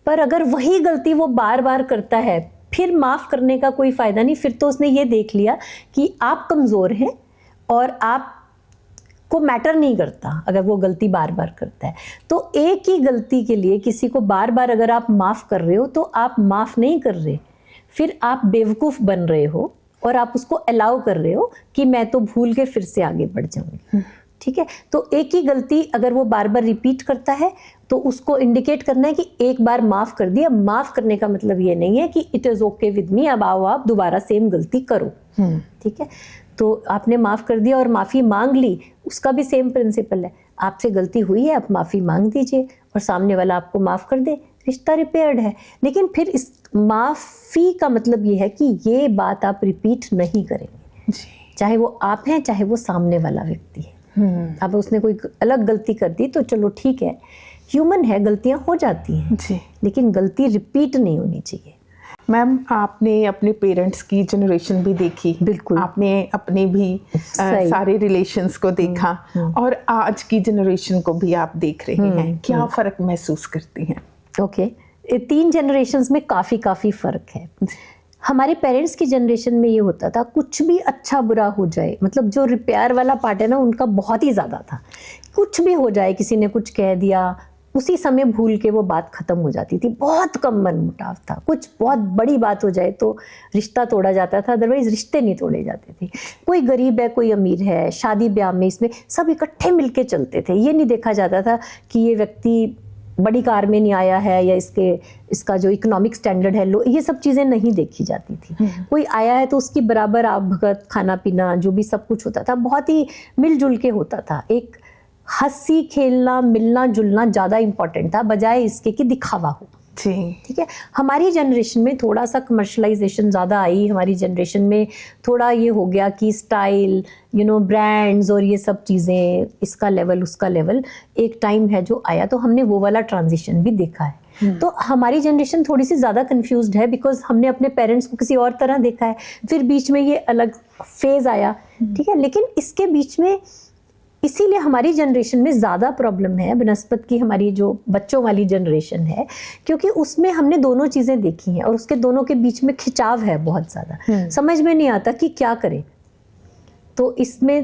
पर अगर वही गलती वो बार बार करता है, फिर माफ़ करने का कोई फ़ायदा नहीं। फिर तो उसने ये देख लिया कि आप कमज़ोर हैं और आप को मैटर नहीं करता अगर वो गलती बार बार करता है। तो एक ही गलती के लिए किसी को बार बार अगर आप माफ़ कर रहे हो तो आप माफ़ नहीं कर रहे, फिर आप बेवकूफ़ बन रहे हो और आप उसको अलाउ कर रहे हो कि मैं तो भूल के फिर से आगे बढ़ जाऊंगी। ठीक है, तो एक ही गलती अगर वो बार बार रिपीट करता है तो उसको इंडिकेट करना है कि एक बार माफ़ कर दिया। माफ़ करने का मतलब ये नहीं है कि it is okay with me, अब आओ आप दोबारा सेम गलती करो। ठीक है, तो आपने माफ़ कर दिया और माफ़ी मांग ली, उसका भी सेम प्रिंसिपल है। आपसे गलती हुई है, आप माफ़ी मांग दीजिए और सामने वाला आपको माफ़ कर दे, रिश्ता रिपेयर्ड है। लेकिन फिर माफ़ी का मतलब ये है कि ये बात आप रिपीट नहीं करेंगे, जी। चाहे वो आप हैं चाहे वो सामने वाला व्यक्ति है। अब उसने कोई अलग गलती कर दी तो चलो ठीक है, ह्यूमन है, गलतियां हो जाती हैं जी। लेकिन गलती रिपीट नहीं होनी चाहिए। मैम, आपने अपने पेरेंट्स की जनरेशन भी देखी, बिल्कुल। आपने अपने भी सही। सारे रिलेशंस को देखा और आज की जनरेशन को भी आप देख रहे हैं, क्या फ़र्क महसूस करती हैं? ओके, 3 जनरेशन्स में काफ़ी फ़र्क है। हमारे पेरेंट्स की जनरेशन में ये होता था कुछ भी अच्छा बुरा हो जाए, मतलब जो रिपेयर वाला पार्ट है ना उनका बहुत ही ज़्यादा था। कुछ भी हो जाए, किसी ने कुछ कह दिया, उसी समय भूल के वो बात ख़त्म हो जाती थी। बहुत कम मनमुटाव था। कुछ बहुत बड़ी बात हो जाए तो रिश्ता तोड़ा जाता था, अदरवाइज़ रिश्ते नहीं तोड़े जाते थे। कोई गरीब है, कोई अमीर है, शादी ब्याह में इसमें सब इकट्ठे मिलके चलते थे। ये नहीं देखा जाता था कि ये व्यक्ति बड़ी कार में नहीं आया है या इसका जो इकोनॉमिक स्टैंडर्ड है लो, ये सब चीज़ें नहीं देखी जाती थी। कोई आया है तो उसकी बराबर आप भगत, खाना पीना जो भी सब कुछ होता था बहुत ही मिलजुल के होता था। एक हंसी खेलना, मिलना जुलना ज़्यादा इम्पॉर्टेंट था बजाय इसके कि दिखावा हो। जी। ठीक है, हमारी जनरेशन में थोड़ा सा कमर्शलाइजेशन ज़्यादा आई। हमारी जनरेशन में थोड़ा ये हो गया कि स्टाइल, ब्रांड्स और ये सब चीज़ें, इसका लेवल उसका लेवल, एक टाइम है जो आया तो हमने वो वाला ट्रांजिशन भी देखा है। तो हमारी जनरेशन थोड़ी सी ज़्यादा कंफ्यूज्ड है बिकॉज हमने अपने पेरेंट्स को किसी और तरह देखा है, फिर बीच में ये अलग फेज़ आया। ठीक है, लेकिन इसके बीच में इसीलिए हमारी जनरेशन में ज़्यादा प्रॉब्लम है बनस्पत की, हमारी जो बच्चों वाली जनरेशन है, क्योंकि उसमें हमने दोनों चीज़ें देखी हैं और उसके दोनों के बीच में खिंचाव है बहुत ज़्यादा। समझ में नहीं आता कि क्या करें। तो इसमें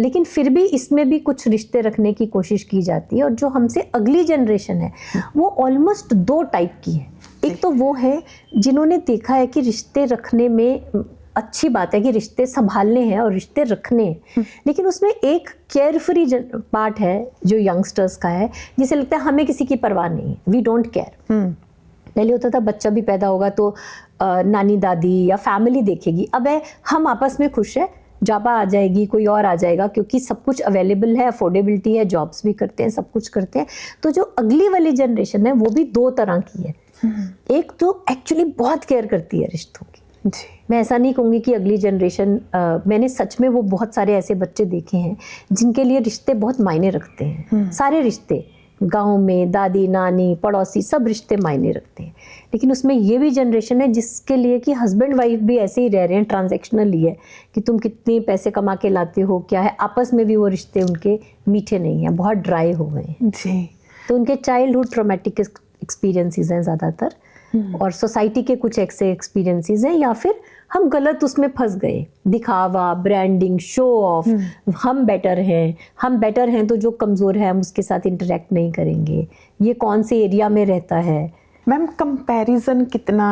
लेकिन फिर भी इसमें भी कुछ रिश्ते रखने की कोशिश की जाती है। और जो हमसे अगली जनरेशन है वो ऑलमोस्ट 2 टाइप की है। एक तो वो है जिन्होंने देखा है कि रिश्ते रखने में अच्छी बात है कि रिश्ते संभालने हैं और रिश्ते रखने हैं, लेकिन उसमें एक केयर फ्री पार्ट है जो यंगस्टर्स का है, जिसे लगता है हमें किसी की परवाह नहीं है, वी डोंट केयर। पहले होता था बच्चा भी पैदा होगा तो नानी दादी या फैमिली देखेगी, अब है हम आपस में खुश है, जापा आ जाएगी, कोई और आ जाएगा, क्योंकि सब कुछ अवेलेबल है, अफोर्डेबिलिटी है, जॉब्स भी करते हैं, सब कुछ करते हैं। तो जो अगली वाली जनरेशन है वो भी 2 तरह की है। एक तो एक्चुअली बहुत केयर करती है रिश्तों की। जी। मैं ऐसा नहीं कहूँगी कि अगली जनरेशन, मैंने सच में वो बहुत सारे ऐसे बच्चे देखे हैं जिनके लिए रिश्ते बहुत मायने रखते हैं। सारे रिश्ते, गांव में दादी नानी पड़ोसी, सब रिश्ते मायने रखते हैं। लेकिन उसमें ये भी जनरेशन है जिसके लिए कि हस्बैंड वाइफ भी ऐसे ही रह रहे हैं, ट्रांजैक्शनल ही है कि तुम कितने पैसे कमा के लाते हो, क्या है, आपस में भी वो रिश्ते उनके मीठे नहीं हैं, बहुत ड्राई हो गए हैं। जी। तो उनके चाइल्डहुड ट्रॉमेटिक एक्सपीरियंसेस हैं ज़्यादातर, और सोसाइटी के कुछ ऐसे एक्सपीरियंसेस हैं, या फिर हम गलत उसमें फंस गए, दिखावा, ब्रांडिंग, शो ऑफ, हम बेटर हैं तो जो कमज़ोर है हम उसके साथ इंटरेक्ट नहीं करेंगे, ये कौन से एरिया में रहता है। मैम, कंपैरिजन कितना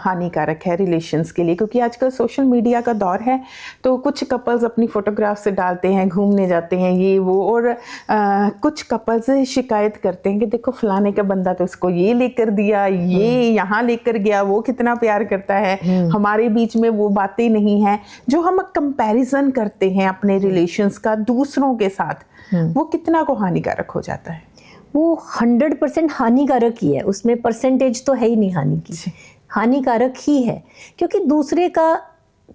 हानिकारक है रिलेशंस के लिए? क्योंकि आजकल सोशल मीडिया का दौर है, तो कुछ कपल्स अपनी फोटोग्राफ से डालते हैं, घूमने जाते हैं, ये वो, और कुछ कपल्स शिकायत करते हैं कि देखो फलाने का बंदा तो इसको ये लेकर दिया, ये यहाँ लेकर गया, वो कितना प्यार करता है, हमारे बीच में वो बातें नहीं हैं। जो हम कंपैरिजन करते हैं अपने रिलेशंस का दूसरों के साथ, वो कितना को हानिकारक हो जाता है? वो 100% हानिकारक ही है, उसमें परसेंटेज तो है ही नहीं हानि की, हानिकारक ही है। क्योंकि दूसरे का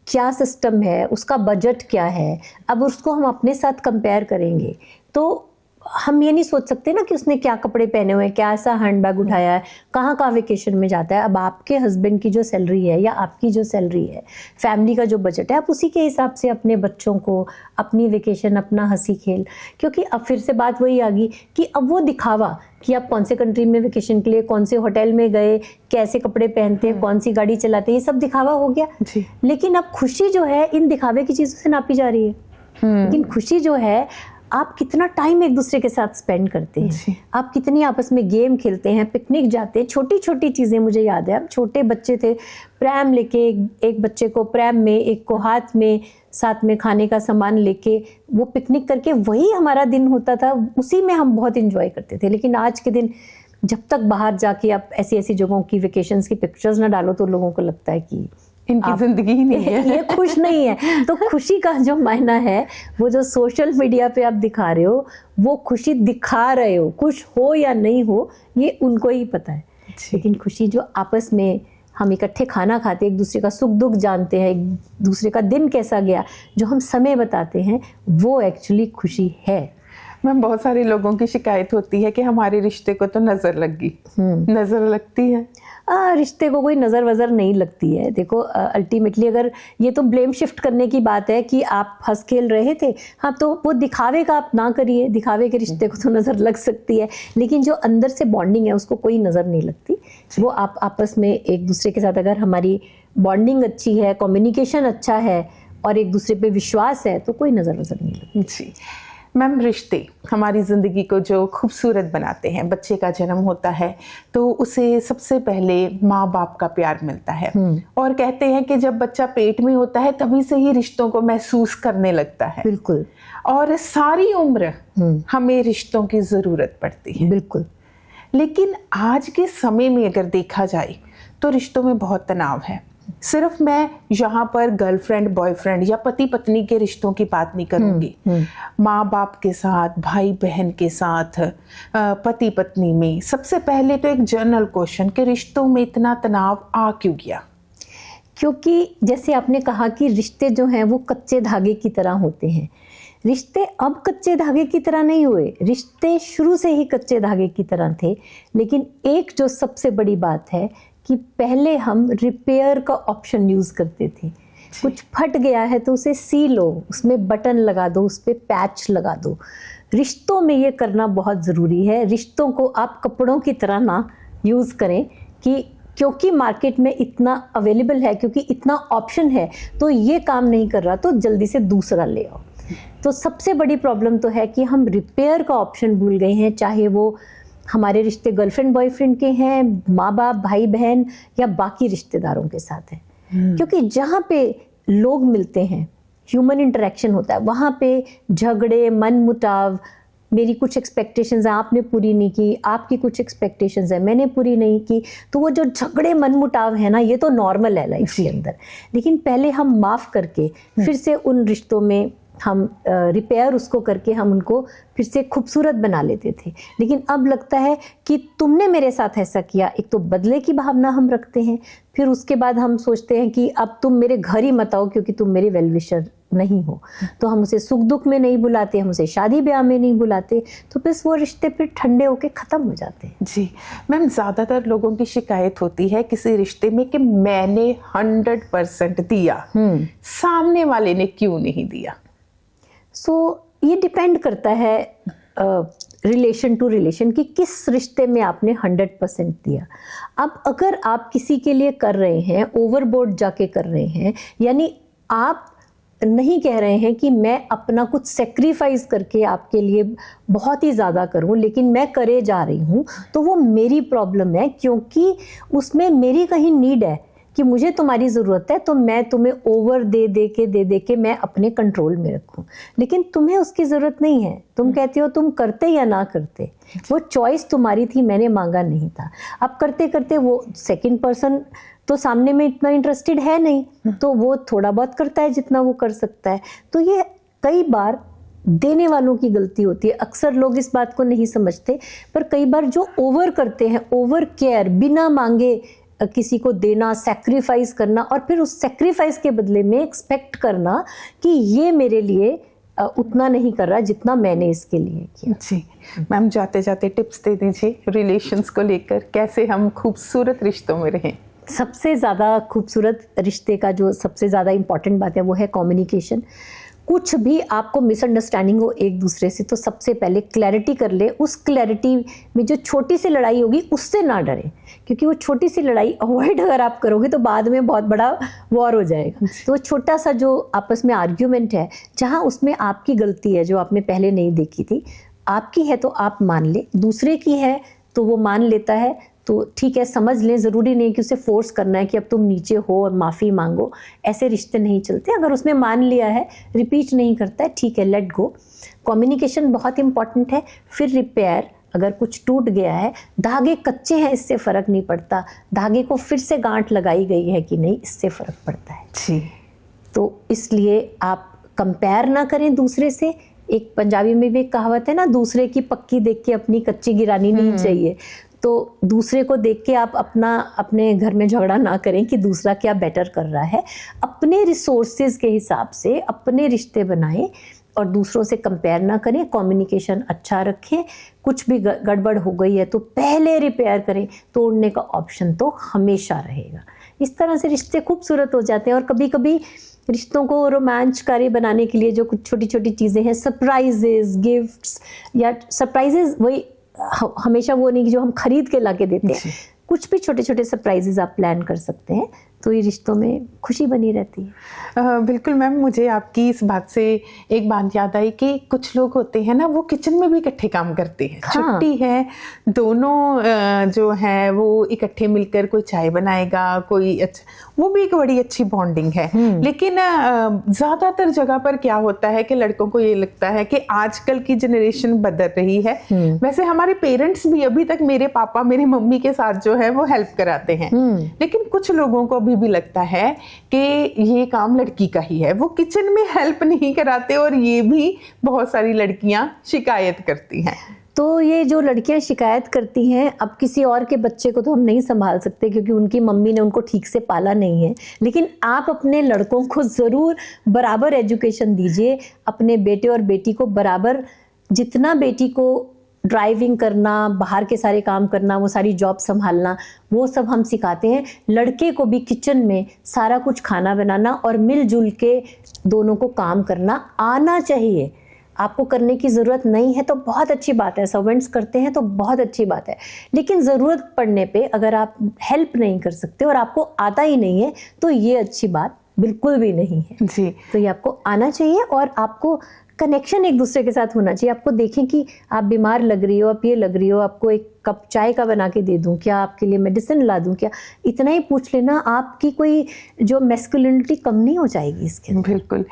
क्या सिस्टम है, उसका बजट क्या है, अब उसको हम अपने साथ कंपेयर करेंगे तो हम ये नहीं सोच सकते ना कि उसने क्या कपड़े पहने हुए हैं, क्या ऐसा हैंडबैग उठाया है, कहाँ वेकेशन में जाता है। अब आपके हस्बैंड की जो सैलरी है या आपकी जो सैलरी है, फैमिली का जो बजट है, आप उसी के हिसाब से अपने बच्चों को, अपनी वेकेशन, अपना हंसी खेल, क्योंकि अब फिर से बात वही आ गई कि अब वो दिखावा कि आप कौन से कंट्री में वेकेशन के लिए, कौन से होटल में गए, कैसे कपड़े पहनते हैं, कौन सी गाड़ी चलाते हैं, ये सब दिखावा हो गया। लेकिन अब खुशी जो है इन दिखावे की चीज़ों से नापी जा रही है। लेकिन खुशी जो है, आप कितना टाइम एक दूसरे के साथ स्पेंड करते हैं, आप कितनी आपस में गेम खेलते हैं, पिकनिक जाते हैं, छोटी छोटी चीज़ें। मुझे याद है हम छोटे बच्चे थे, प्रैम लेके, एक बच्चे को प्रैम में, एक को हाथ में, साथ में खाने का सामान लेके वो पिकनिक करके, वही हमारा दिन होता था, उसी में हम बहुत इंजॉय करते थे। लेकिन आज के दिन जब तक बाहर जाके आप ऐसी ऐसी जगहों की वेकेशंस की पिक्चर्स ना डालो तो लोगों को लगता है कि इनकी जिंदगी ही नहीं है, ये खुश नहीं है। तो खुशी का जो मायना है, वो जो सोशल मीडिया पे आप दिखा रहे हो, वो खुशी दिखा रहे हो, खुश हो या नहीं हो ये उनको ही पता है। लेकिन खुशी जो आपस में हम इकट्ठे खाना खाते हैं, एक दूसरे का सुख दुख जानते हैं, एक दूसरे का दिन कैसा गया, जो हम समय बताते हैं, वो एक्चुअली खुशी है। मैम बहुत सारे लोगों की शिकायत होती है कि हमारे रिश्ते को तो नजर लग गई। नजर लगती है? रिश्ते को कोई नज़र वज़र नहीं लगती है। देखो अल्टीमेटली अगर ये तो ब्लेम शिफ्ट करने की बात है कि आप हंस खेल रहे थे, हाँ, तो वो दिखावे का आप ना करिए। दिखावे के रिश्ते को तो नज़र लग सकती है, लेकिन जो अंदर से बॉन्डिंग है उसको कोई नज़र नहीं लगती। वो आप आपस में एक दूसरे के साथ अगर हमारी बॉन्डिंग अच्छी है, कम्युनिकेशन अच्छा है और एक दूसरे पे विश्वास है, तो कोई नज़र वज़र नहीं लगती। जी मैम, रिश्ते हमारी ज़िंदगी को जो खूबसूरत बनाते हैं। बच्चे का जन्म होता है तो उसे सबसे पहले माँ बाप का प्यार मिलता है, और कहते हैं कि जब बच्चा पेट में होता है तभी से ही रिश्तों को महसूस करने लगता है। बिल्कुल। और सारी उम्र हमें रिश्तों की ज़रूरत पड़ती है। बिल्कुल। लेकिन आज के समय में अगर देखा जाए तो रिश्तों में बहुत तनाव है। सिर्फ मैं यहाँ पर गर्लफ्रेंड बॉयफ्रेंड या पति पत्नी के रिश्तों की बात नहीं करूँगी। माँ बाप के साथ, भाई बहन के साथ, पति पत्नी में, सबसे पहले तो एक जनरल क्वेश्चन कि रिश्तों में इतना तनाव आ क्यों गया? क्योंकि जैसे आपने कहा कि रिश्ते जो हैं वो कच्चे धागे की तरह होते हैं। रिश्ते अब कच्चे धागे की तरह नहीं हुए, रिश्ते शुरू से ही कच्चे धागे की तरह थे। लेकिन एक जो सबसे बड़ी बात है कि पहले हम रिपेयर का ऑप्शन यूज़ करते थे। कुछ फट गया है तो उसे सी लो, उसमें बटन लगा दो, उस पर पैच लगा दो। रिश्तों में ये करना बहुत ज़रूरी है। रिश्तों को आप कपड़ों की तरह ना यूज़ करें कि क्योंकि मार्केट में इतना अवेलेबल है, क्योंकि इतना ऑप्शन है, तो ये काम नहीं कर रहा तो जल्दी से दूसरा ले आओ। तो सबसे बड़ी प्रॉब्लम तो है कि हम रिपेयर का ऑप्शन भूल गए हैं, चाहे वो हमारे रिश्ते गर्लफ्रेंड बॉयफ्रेंड के हैं, माँ बाप भाई बहन या बाकी रिश्तेदारों के साथ हैं। क्योंकि जहाँ पे लोग मिलते हैं, ह्यूमन इंटरेक्शन होता है, वहाँ पे झगड़े, मनमुटाव, मेरी कुछ एक्सपेक्टेशंस हैं आपने पूरी नहीं की, आपकी कुछ एक्सपेक्टेशंस हैं मैंने पूरी नहीं की, तो वो जो झगड़े मनमुटाव है ना, ये तो नॉर्मल है लाइफ के अंदर। लेकिन पहले हम माफ़ करके फिर से उन रिश्तों में हम रिपेयर उसको करके हम उनको फिर से खूबसूरत बना लेते थे। लेकिन अब लगता है कि तुमने मेरे साथ ऐसा किया, एक तो बदले की भावना हम रखते हैं, फिर उसके बाद हम सोचते हैं कि अब तुम मेरे घर ही मत आओ क्योंकि तुम मेरे वेल विशर नहीं हो। तो हम उसे सुख दुख में नहीं बुलाते, हम उसे शादी ब्याह में नहीं बुलाते, तो बस वो रिश्ते फिर ठंडे होके ख़त्म हो जाते हैं। जी मैम, ज़्यादातर लोगों की शिकायत होती है किसी रिश्ते में कि मैंने 100% दिया, सामने वाले ने क्यों नहीं दिया? ये डिपेंड करता है रिलेशन टू रिलेशन कि किस रिश्ते में आपने 100% दिया। अब अगर आप किसी के लिए कर रहे हैं, ओवरबोर्ड जाके कर रहे हैं, यानी आप नहीं कह रहे हैं कि मैं अपना कुछ सेक्रीफाइस करके आपके लिए बहुत ही ज़्यादा करूं, लेकिन मैं करे जा रही हूं, तो वो मेरी प्रॉब्लम है, क्योंकि उसमें मेरी कहीं नीड है कि मुझे तुम्हारी ज़रूरत है, तो मैं तुम्हें ओवर दे के मैं अपने कंट्रोल में रखूं। लेकिन तुम्हें उसकी ज़रूरत नहीं है, तुम कहते हो तुम करते या ना करते, वो चॉइस तुम्हारी थी, मैंने मांगा नहीं था। अब करते करते वो सेकंड पर्सन तो सामने में इतना इंटरेस्टेड है नहीं, तो वो थोड़ा बहुत करता है जितना वो कर सकता है। तो ये कई बार देने वालों की गलती होती है। अक्सर लोग इस बात को नहीं समझते, पर कई बार जो ओवर करते हैं, ओवर केयर, बिना मांगे किसी को देना, सैक्रिफाइस करना, और फिर उस सैक्रिफाइस के बदले में एक्सपेक्ट करना कि ये मेरे लिए उतना नहीं कर रहा जितना मैंने इसके लिए किया। जी मैम, जाते जाते टिप्स दे दीजिए रिलेशंस को लेकर, कैसे हम खूबसूरत रिश्तों में रहें। सबसे ज़्यादा खूबसूरत रिश्ते का जो सबसे ज़्यादा इम्पॉर्टेंट बात है वो है कम्युनिकेशन। कुछ भी आपको मिसअंडरस्टैंडिंग हो एक दूसरे से, तो सबसे पहले क्लैरिटी कर ले। उस क्लैरिटी में जो छोटी सी लड़ाई होगी उससे ना डरें, क्योंकि वो छोटी सी लड़ाई अवॉइड अगर आप करोगे तो बाद में बहुत बड़ा वॉर हो जाएगा। तो छोटा सा जो आपस में आर्ग्यूमेंट है, जहाँ उसमें आपकी गलती है जो आपने पहले नहीं देखी थी, आपकी है तो आप मान ले, दूसरे की है तो वो मान लेता है तो ठीक है, समझ लें। ज़रूरी नहीं कि उसे फोर्स करना है कि अब तुम नीचे हो और माफ़ी मांगो, ऐसे रिश्ते नहीं चलते। अगर उसने मान लिया है, रिपीट नहीं करता है, ठीक है, लेट गो। कम्युनिकेशन बहुत इंपॉर्टेंट है। फिर रिपेयर, अगर कुछ टूट गया है, धागे कच्चे हैं इससे फ़र्क नहीं पड़ता, धागे को फिर से गांठ लगाई गई है कि नहीं, इससे फ़र्क पड़ता है। जी, तो इसलिए आप कंपेयर ना करें दूसरे से। एक पंजाबी में भी एक कहावत है ना, दूसरे की पक्की देख के अपनी कच्ची गिरानी नहीं चाहिए। तो दूसरे को देख के आप अपने घर में झगड़ा ना करें कि दूसरा क्या बेटर कर रहा है। अपने रिसोर्सेज के हिसाब से अपने रिश्ते बनाएं और दूसरों से कंपेयर ना करें। कम्युनिकेशन अच्छा रखें। कुछ भी गड़बड़ हो गई है तो पहले रिपेयर करें, तोड़ने का ऑप्शन तो हमेशा रहेगा। इस तरह से रिश्ते खूबसूरत हो जाते हैं। और कभी कभी रिश्तों को रोमांचकारी बनाने के लिए जो कुछ छोटी छोटी चीज़ें हैं, सरप्राइजेज, गिफ्ट्स, या सरप्राइजेज वही हमेशा वो नहीं कि जो हम खरीद के ला के देते हैं, कुछ भी छोटे छोटे सरप्राइजेज आप प्लान कर सकते हैं, तो ये रिश्तों में खुशी बनी रहती है। बिल्कुल मैम, मुझे आपकी इस बात से एक बात याद आई कि कुछ लोग होते हैं ना, वो किचन में भी इकट्ठे काम करते हैं। हाँ। छुट्टी है, दोनों जो है वो इकट्ठे मिलकर कोई चाय बनाएगा, कोई अच्छा, वो भी एक बड़ी अच्छी बॉन्डिंग है। लेकिन ज़्यादातर जगह पर क्या होता है कि लड़कों को ये लगता है कि आजकल की जनरेशन बदल रही है। वैसे हमारे पेरेंट्स भी अभी तक, मेरे पापा मेरी मम्मी के साथ जो है वो हेल्प कराते हैं, लेकिन कुछ लोगों को अभी भी लगता है कि ये काम लड़की का ही है, वो किचन में हेल्प नहीं कराते, और ये भी बहुत सारी लड़कियां शिकायत करती हैं। तो ये जो लड़कियां शिकायत करती हैं, अब किसी और के बच्चे को तो हम नहीं संभाल सकते क्योंकि उनकी मम्मी ने उनको ठीक से पाला नहीं है, लेकिन आप अपने लड़कों को ज़रूर बराबर एजुकेशन दीजिए। अपने बेटे और बेटी को बराबर, जितना बेटी को ड्राइविंग करना, बाहर के सारे काम करना, वो सारी जॉब संभालना, वो सब हम सिखाते हैं, लड़के को भी किचन में सारा कुछ खाना बनाना और मिलजुल के दोनों को काम करना आना चाहिए। आपको करने की ज़रूरत नहीं है तो बहुत अच्छी बात है, सर्वेंट्स करते हैं तो बहुत अच्छी बात है, लेकिन ज़रूरत पड़ने पे अगर आप हेल्प नहीं कर सकते और आपको आता ही नहीं है तो ये अच्छी बात बिल्कुल भी नहीं है जी। तो ये आपको आना चाहिए और आपको कनेक्शन एक दूसरे के साथ होना चाहिए। आपको देखें कि आप बीमार लग रही हो, आप ये लग रही हो, आपको एक कप चाय का बना के दे दूं क्या, आपके लिए मेडिसिन ला दूं क्या, इतना ही पूछ लेना, आपकी कोई जो मैस्कुलिनिटी कम नहीं हो जाएगी इसके अंदर। बिल्कुल।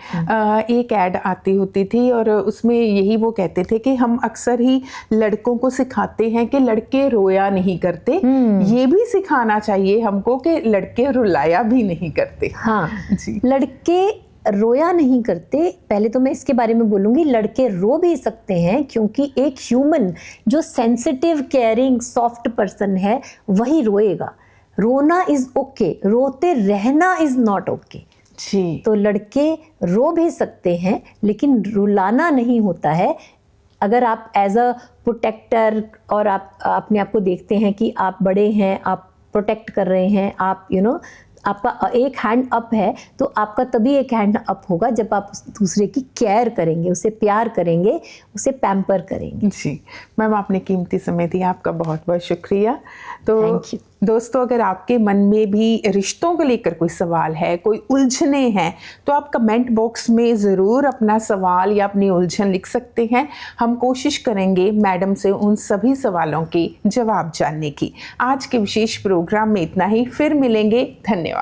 एक ऐड आती होती थी और उसमें यही वो कहते थे कि हम अक्सर ही लड़कों को सिखाते हैं कि लड़के रोया नहीं करते, ये भी सिखाना चाहिए हमको कि लड़के रुलाया भी नहीं करते। हाँ जी। लड़के रोया नहीं करते, पहले तो मैं इसके बारे में बोलूँगी, लड़के रो भी सकते हैं क्योंकि एक ह्यूमन जो सेंसिटिव, केयरिंग, सॉफ्ट पर्सन है वही रोएगा। रोना इज़ ओके, रोते रहना इज़ नॉट ओके। जी। तो लड़के रो भी सकते हैं लेकिन रुलाना नहीं होता है। अगर आप एज अ प्रोटेक्टर और आप अपने आप को देखते हैं कि आप बड़े हैं, आप प्रोटेक्ट कर रहे हैं, आप आपका एक हैंड अप है, तो आपका तभी एक हैंड अप होगा जब आप दूसरे की केयर करेंगे, उसे प्यार करेंगे, उसे पैम्पर करेंगे। जी मैम, आपने कीमती समय दिया, आपका बहुत बहुत शुक्रिया। तो थैंक यू। दोस्तों, अगर आपके मन में भी रिश्तों को लेकर कोई सवाल है, कोई उलझने हैं, तो आप कमेंट बॉक्स में ज़रूर अपना सवाल या अपनी उलझन लिख सकते हैं। हम कोशिश करेंगे मैडम से उन सभी सवालों के जवाब जानने की। आज के विशेष प्रोग्राम में इतना ही, फिर मिलेंगे। धन्यवाद।